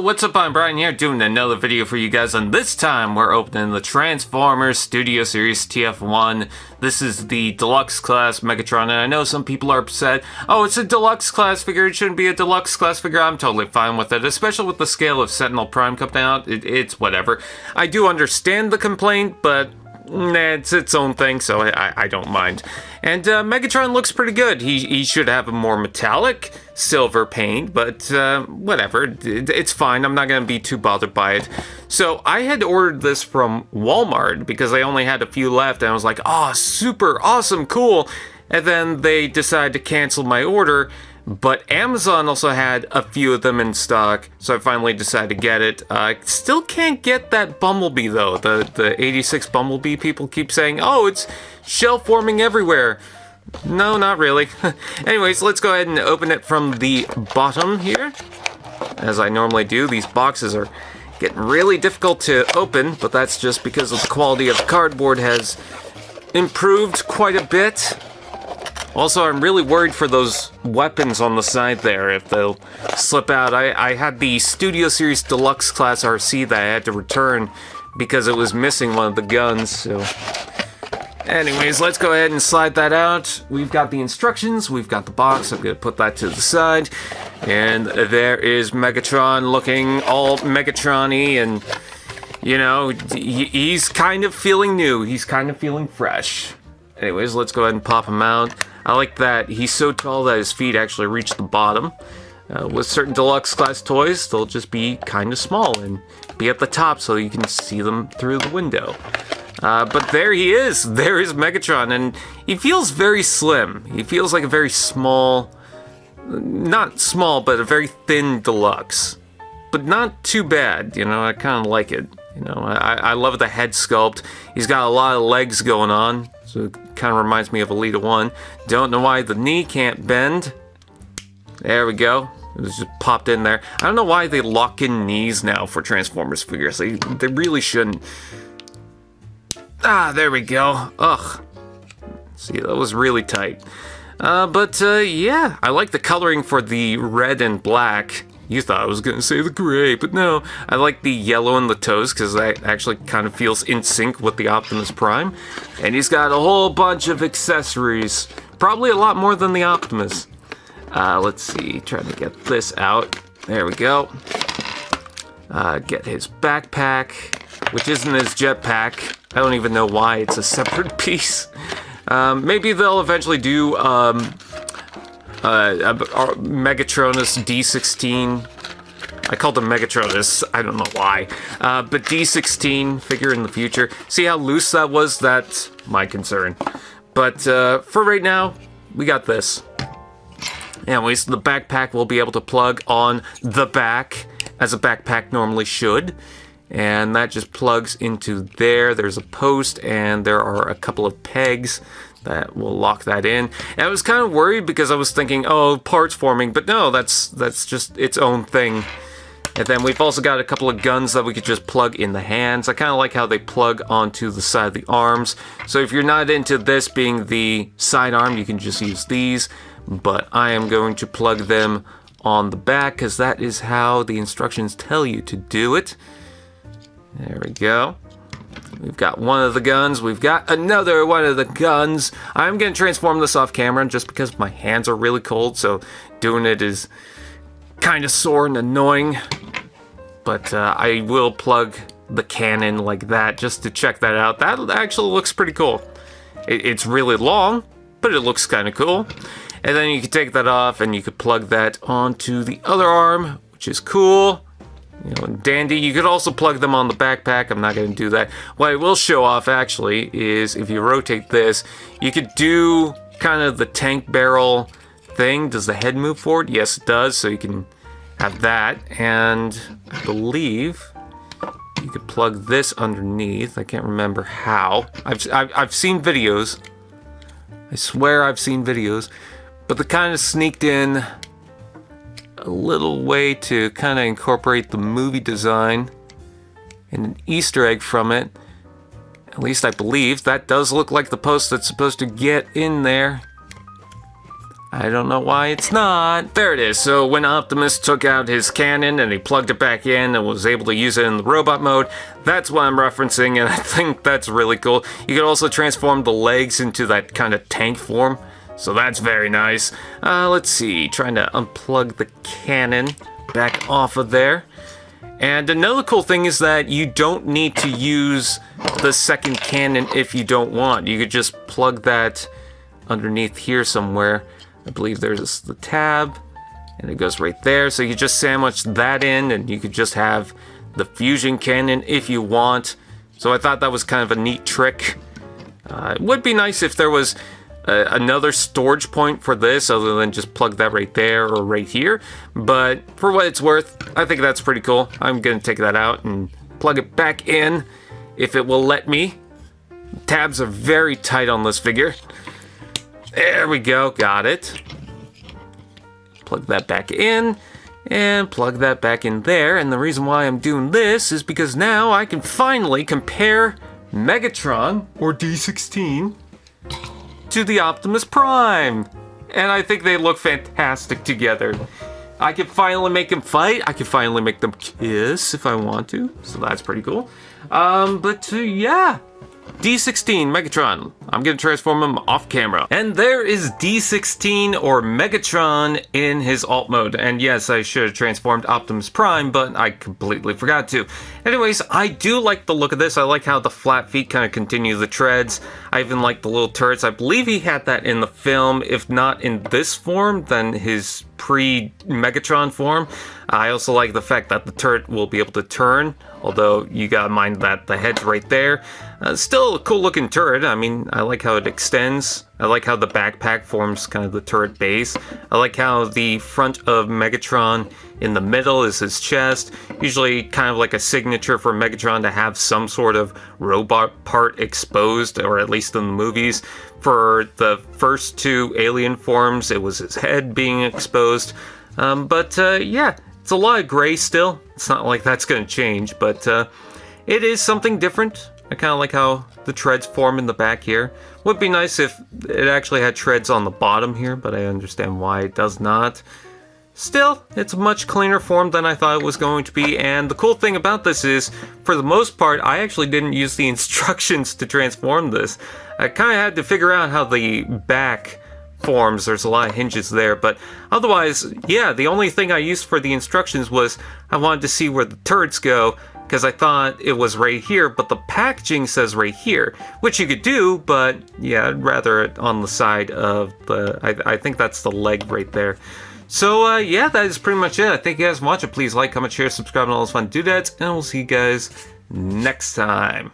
what's up? I'm Brian here doing another video for you guys, and this time we're opening the Transformers Studio Series TF1. This is the Deluxe class Megatron, and I know some people are upset. Oh, it's a Deluxe class figure, it shouldn't be a Deluxe class figure. I'm totally fine with it, especially with the scale of Sentinel Prime coming out. It's whatever. I do understand the complaint, but it's its own thing, so I don't mind. And Megatron looks pretty good. He should have a more metallic silver paint, but whatever. It's fine. I'm not going to be too bothered by it. So I had ordered this from Walmart because they only had a few left, and I was like, oh, super awesome, cool. And then they decided to cancel my order. But Amazon also had a few of them in stock, so I finally decided to get it. I still can't get that Bumblebee, though. The 86 Bumblebee, people keep saying, oh, it's shell forming everywhere. No, not really. Anyways, let's go ahead and open it from the bottom here. As I normally do, these boxes are getting really difficult to open, but that's just because of the quality of the cardboard has improved quite a bit. Also, I'm really worried for those weapons on the side there, if they'll slip out. I had the Studio Series Deluxe Class RC that I had to return because it was missing one of the guns, so... Anyways, let's go ahead and slide that out. We've got the instructions, we've got the box, I'm going to put that to the side. And there is Megatron looking all Megatron-y, and, you know, he's kind of feeling new, he's kind of feeling fresh. Anyways, let's go ahead and pop him out. I like that he's so tall that his feet actually reach the bottom. With certain Deluxe class toys, they'll just be kind of small and be at the top so you can see them through the window. But there he is. There is Megatron, and he feels very slim. He feels like a very small, not small, but a very thin Deluxe. But not too bad, you know, I kind of like it. You know, I love the head sculpt. He's got a lot of legs going on. So it kind of reminds me of Elita 1. Don't know why the knee can't bend. There we go. It was just popped in there. I don't know why they lock in knees now for Transformers figures. They really shouldn't. Ah, there we go. Ugh. See, that was really tight. Yeah, I like the coloring for the red and black. You thought I was going to say the gray, but no. I like the yellow in the toes because that actually kind of feels in sync with the Optimus Prime. And he's got a whole bunch of accessories. Probably a lot more than the Optimus. Let's see, trying to get this out. There we go. Get his backpack, which isn't his jetpack. I don't even know why it's a separate piece. Maybe they'll eventually do... Megatronus D16. I called him Megatronus, I don't know why. But D16 figure in the future. See how loose that was? That's my concern. But for right now, we got this. Anyways, the backpack will be able to plug on the back, as a backpack normally should. And that just plugs into there. There's a post, and there are a couple of pegs that will lock that in. And I was kind of worried because I was thinking, oh, parts forming, but no, that's just its own thing. And then we've also got a couple of guns that we could just plug in the hands. I kind of like how they plug onto the side of the arms. So if you're not into this being the sidearm, you can just use these. But I am going to plug them on the back because that is how the instructions tell you to do it. There we go. We've got one of the guns. We've got another one of the guns. I'm going to transform this off camera just because my hands are really cold, so doing it is kind of sore and annoying. But I will plug the cannon like that just to check that out. That actually looks pretty cool. It's really long, but it looks kind of cool. And then you can take that off and you could plug that onto the other arm, which is cool. You know, dandy. You could also plug them on the backpack. I'm not going to do that. What I will show off, actually, is if you rotate this, you could do kind of the tank barrel thing. Does the head move forward? Yes, it does. So you can have that. And I believe you could plug this underneath. I can't remember how. I've seen videos. I swear I've seen videos. But they kind of sneaked in a little way to kind of incorporate the movie design and an Easter egg from it. At least I believe. That does look like the post that's supposed to get in there. I don't know why it's not. There it is. So when Optimus took out his cannon and he plugged it back in and was able to use it in the robot mode, that's what I'm referencing, and I think that's really cool. You could also transform the legs into that kind of tank form, so that's very nice. Let's see, trying to unplug the cannon back off of there. And another cool thing is that you don't need to use the second cannon if you don't want. You could just plug that underneath here somewhere. I believe there's the tab, and it goes right there. So you just sandwich that in, and you could just have the fusion cannon if you want. So I thought that was kind of a neat trick. It would be nice if there was another storage point for this other than just plug that right there or right here. But for what it's worth, I think that's pretty cool. I'm going to take that out and plug it back in if it will let me. Tabs are very tight on this figure. There we go, got it. Plug that back in, and plug that back in there. And the reason why I'm doing this is because now I can finally compare Megatron, or D16, to the Optimus Prime. And I think they look fantastic together. I can finally make them fight. I can finally make them kiss if I want to. So that's pretty cool. Yeah. D16 Megatron. I'm gonna transform him off camera. And there is D16 or Megatron in his alt mode. And yes, I should have transformed Optimus Prime, but I completely forgot to. Anyways, I do like the look of this. I like how the flat feet kind of continue the treads. I even like the little turrets. I believe he had that in the film. If not in this form, then his pre-Megatron form. I also like the fact that the turret will be able to turn, although you gotta mind that the head's right there. Still a cool looking turret. I mean, I like how it extends. I like how the backpack forms kind of the turret base. I like how the front of Megatron in the middle is his chest. Usually kind of like a signature for Megatron to have some sort of robot part exposed, or at least in the movies. For the first two alien forms, it was his head being exposed. Yeah, it's a lot of gray still. It's not like that's going to change, but it is something different. I kind of like how the treads form in the back here. Would be nice if it actually had treads on the bottom here, but I understand why it does not. Still, it's a much cleaner form than I thought it was going to be, and the cool thing about this is, for the most part, I actually didn't use the instructions to transform this. I kind of had to figure out how the back forms. There's a lot of hinges there, but otherwise, yeah, the only thing I used for the instructions was I wanted to see where the turrets go, because I thought it was right here, but the packaging says right here, which you could do, but yeah, I'd rather it on the side of the, I think that's the leg right there. So yeah, that is pretty much it. Thank you guys for watching. Please like, comment, share, subscribe, and all those fun doodads, and we'll see you guys next time.